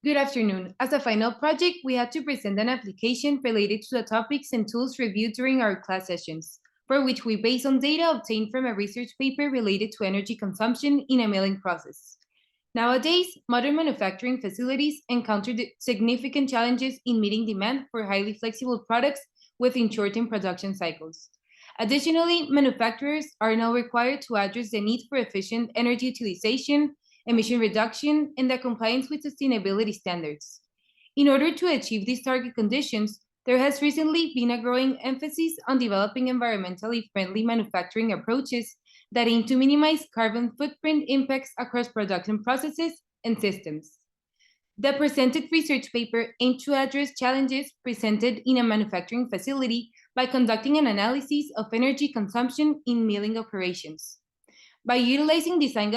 Good afternoon. As a final project, we had to present an application related to the topics and tools reviewed during our class sessions, for which we based on data obtained from a research paper related to energy consumption in a milling process. Nowadays, modern manufacturing facilities encounter significant challenges in meeting demand for highly flexible products within shortened production cycles. Additionally, manufacturers are now required to address the need for efficient energy utilization, emission reduction, and the compliance with sustainability standards. In order to achieve these target conditions, there has recently been a growing emphasis on developing environmentally friendly manufacturing approaches that aim to minimize carbon footprint impacts across production processes and systems. The presented research paper aimed to address challenges presented in a manufacturing facility by conducting an analysis of energy consumption in milling operations. By utilizing design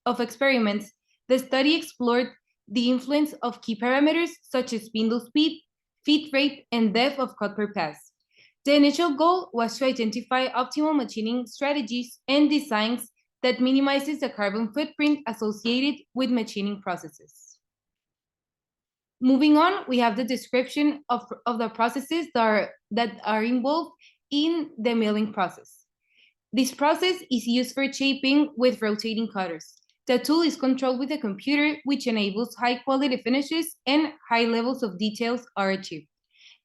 of experiments, the study explored the influence of key parameters such as spindle speed, feed rate, and depth of cut per pass. The initial goal was to identify optimal machining strategies and designs that minimizes the carbon footprint associated with machining processes. Moving on, we have the description of the processes that are involved in the milling process. This process is used for shaping with rotating cutters. The tool is controlled with a computer, which enables high-quality finishes and high levels of details are achieved.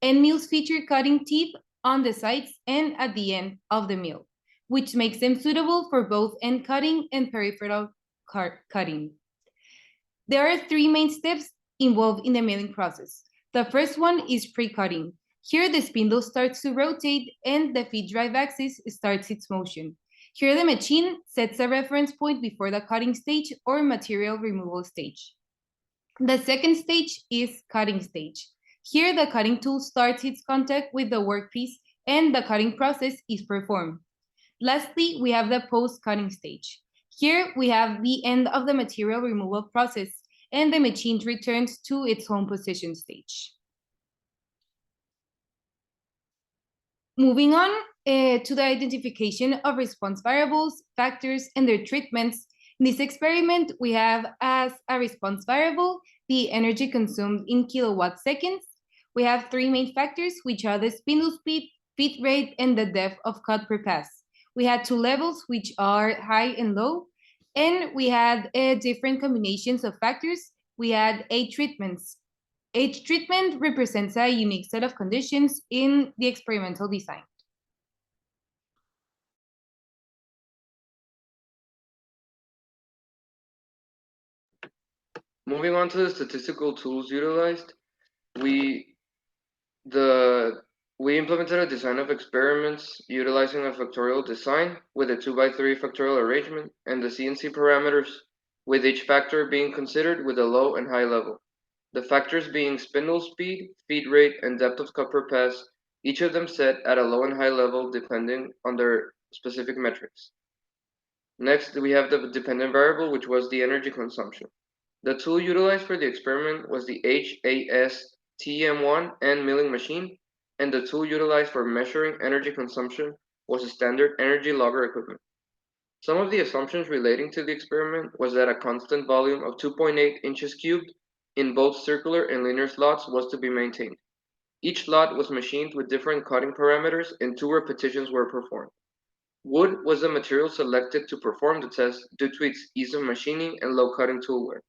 And mills feature cutting teeth on the sides and at the end of the mill, which makes them suitable for both end cutting and peripheral cutting. There are three main steps involved in the milling process. The first one is pre-cutting. Here, the spindle starts to rotate and the feed drive axis starts its motion. Here, the machine sets a reference point before the cutting stage or material removal stage. The second stage is cutting stage. Here, the cutting tool starts its contact with the workpiece and the cutting process is performed. Lastly, we have the post-cutting stage. Here, we have the end of the material removal process and the machine returns to its home position stage. Moving on to the identification of response variables, factors, and their treatments. In this experiment, we have as a response variable the energy consumed in kilowatt seconds. We have three main factors, which are the spindle speed, feed rate, and the depth of cut per pass. We had two levels, which are high and low, and we had different combinations of factors. We had 8 treatments. Each treatment represents a unique set of conditions in the experimental design. Moving on to the statistical tools utilized, we implemented a design of experiments utilizing a factorial design with a 2x3 factorial arrangement and the CNC parameters, with each factor being considered with a low and high level. The factors being spindle speed, feed rate, and depth of cut per pass, each of them set at a low and high level depending on their specific metrics. Next, we have the dependent variable, which was the energy consumption. The tool utilized for the experiment was the HASTM1N milling machine, and the tool utilized for measuring energy consumption was a standard energy logger equipment. Some of the assumptions relating to the experiment was that a constant volume of 2.8 inches cubed in both circular and linear slots was to be maintained. Each slot was machined with different cutting parameters and 2 repetitions were performed. Wood was the material selected to perform the test due to its ease of machining and low cutting tool wear.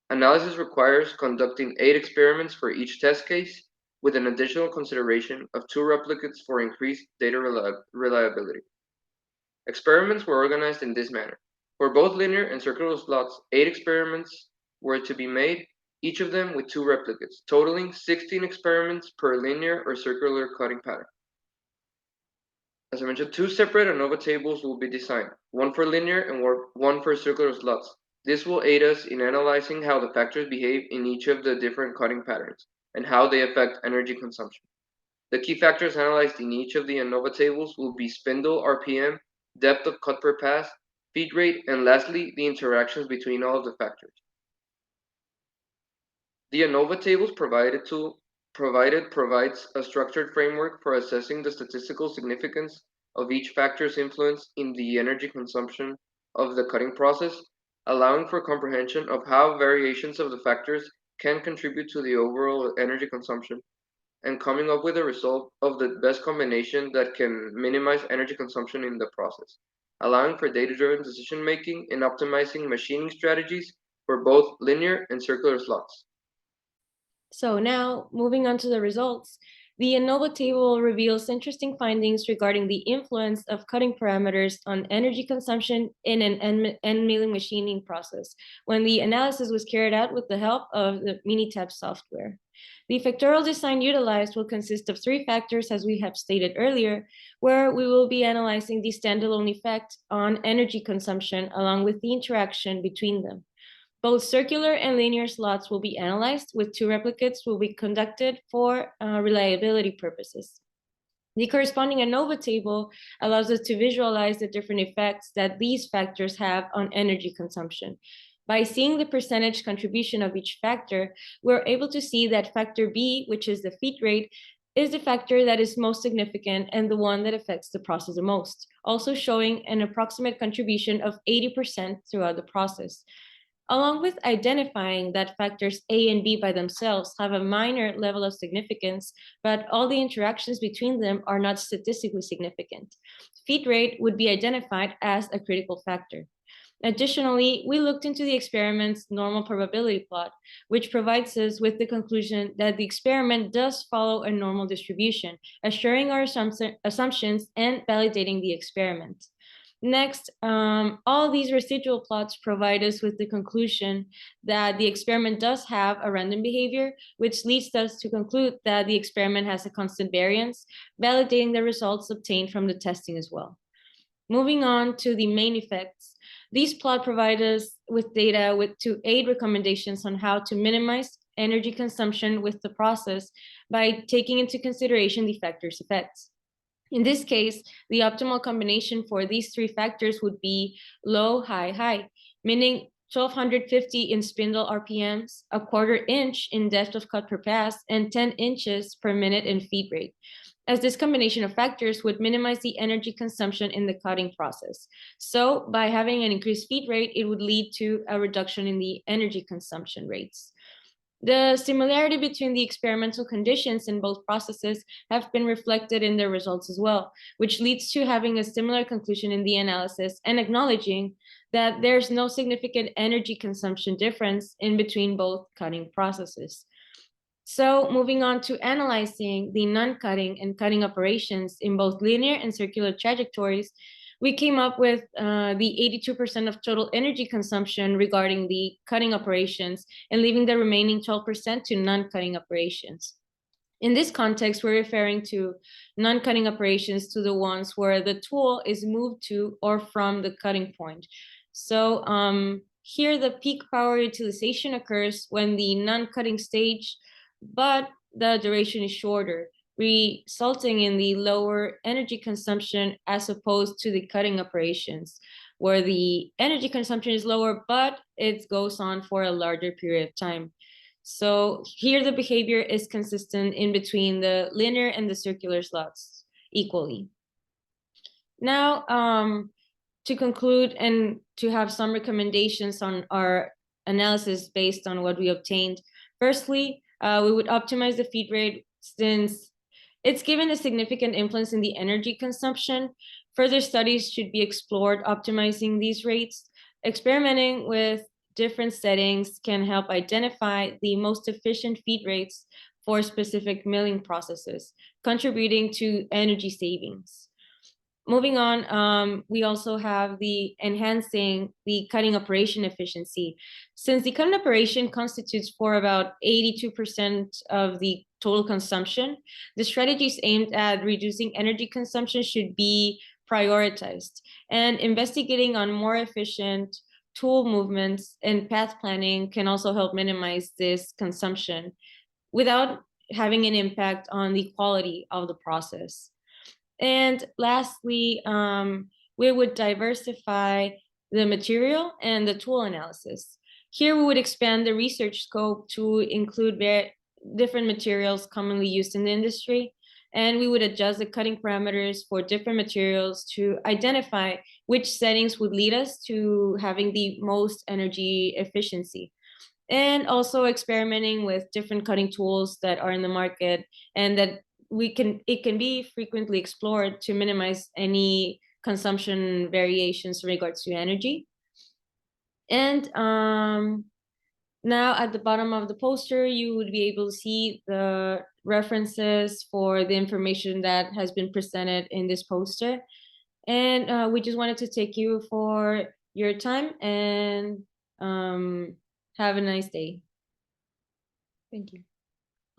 Analysis requires conducting 8 experiments for each test case, with an additional consideration of 2 replicates for increased data reliability. Experiments were organized in this manner. For both linear and circular slots, 8 experiments were to be made, each of them with 2 replicates, totaling 16 experiments per linear or circular cutting pattern. As I mentioned, 2 separate ANOVA tables will be designed, one for linear and one for circular slots. This will aid us in analyzing how the factors behave in each of the different cutting patterns and how they affect energy consumption. The key factors analyzed in each of the ANOVA tables will be spindle RPM, depth of cut per pass, feed rate, and lastly, the interactions between all of the factors. The ANOVA tables provides a structured framework for assessing the statistical significance of each factor's influence in the energy consumption of the cutting process, allowing for comprehension of how variations of the factors can contribute to the overall energy consumption, and coming up with a result of the best combination that can minimize energy consumption in the process, allowing for data-driven decision-making and optimizing machining strategies for both linear and circular slots. So now, moving on to the results, the ANOVA table reveals interesting findings regarding the influence of cutting parameters on energy consumption in an end milling machining process when the analysis was carried out with the help of the Minitab software. The factorial design utilized will consist of 3 factors, as we have stated earlier, where we will be analyzing the standalone effect on energy consumption along with the interaction between them. Both circular and linear slots will be analyzed, with 2 replicates will be conducted for reliability purposes. The corresponding ANOVA table allows us to visualize the different effects that these factors have on energy consumption. By seeing the percentage contribution of each factor, we're able to see that factor B, which is the feed rate, is the factor that is most significant and the one that affects the process the most, also showing an approximate contribution of 80% throughout the process. Along with identifying that factors A and B by themselves have a minor level of significance, but all the interactions between them are not statistically significant, feed rate would be identified as a critical factor. Additionally, we looked into the experiment's normal probability plot, which provides us with the conclusion that the experiment does follow a normal distribution, assuring our assumptions and validating the experiment. Next, all these residual plots provide us with the conclusion that the experiment does have a random behavior, which leads us to conclude that the experiment has a constant variance, validating the results obtained from the testing as well. Moving on to the main effects, these plots provide us with data to aid recommendations on how to minimize energy consumption with the process by taking into consideration the factors' effects. In this case, the optimal combination for these 3 factors would be low, high, high, meaning 1250 in spindle RPMs, a 1/4 inch in depth of cut per pass, and 10 inches per minute in feed rate, as this combination of factors would minimize the energy consumption in the cutting process. So by having an increased feed rate, it would lead to a reduction in the energy consumption rates. The similarity between the experimental conditions in both processes have been reflected in their results as well, which leads to having a similar conclusion in the analysis and acknowledging that there's no significant energy consumption difference in between both cutting processes. So moving on to analyzing the non-cutting and cutting operations in both linear and circular trajectories, we came up with the 82% of total energy consumption regarding the cutting operations and leaving the remaining 12% to non-cutting operations. In this context, we're referring to non-cutting operations to the ones where the tool is moved to or from the cutting point. So here the peak power utilization occurs when the non-cutting stage, but the duration is shorter, resulting in the lower energy consumption as opposed to the cutting operations, where the energy consumption is lower, but it goes on for a larger period of time. So here the behavior is consistent in between the linear and the circular slots equally. Now, to conclude and to have some recommendations on our analysis based on what we obtained, firstly, we would optimize the feed rate since it's given a significant influence in the energy consumption. Further studies should be explored optimizing these rates. Experimenting with different settings can help identify the most efficient feed rates for specific milling processes, contributing to energy savings. Moving on, we also have the enhancing the cutting operation efficiency. Since the cutting operation constitutes for about 82% of the total consumption, the strategies aimed at reducing energy consumption should be prioritized, and investigating on more efficient tool movements and path planning can also help minimize this consumption without having an impact on the quality of the process. And lastly, we would diversify the material and the tool analysis. Here we would expand the research scope to include different materials commonly used in the industry, and we would adjust the cutting parameters for different materials to identify which settings would lead us to having the most energy efficiency. and also experimenting with different cutting tools that are in the market and that it can be frequently explored to minimize any consumption variations in regards to energy. And now at the bottom of the poster, you would be able to see the references for the information that has been presented in this poster. And we just wanted to thank you for your time and have a nice day. Thank you.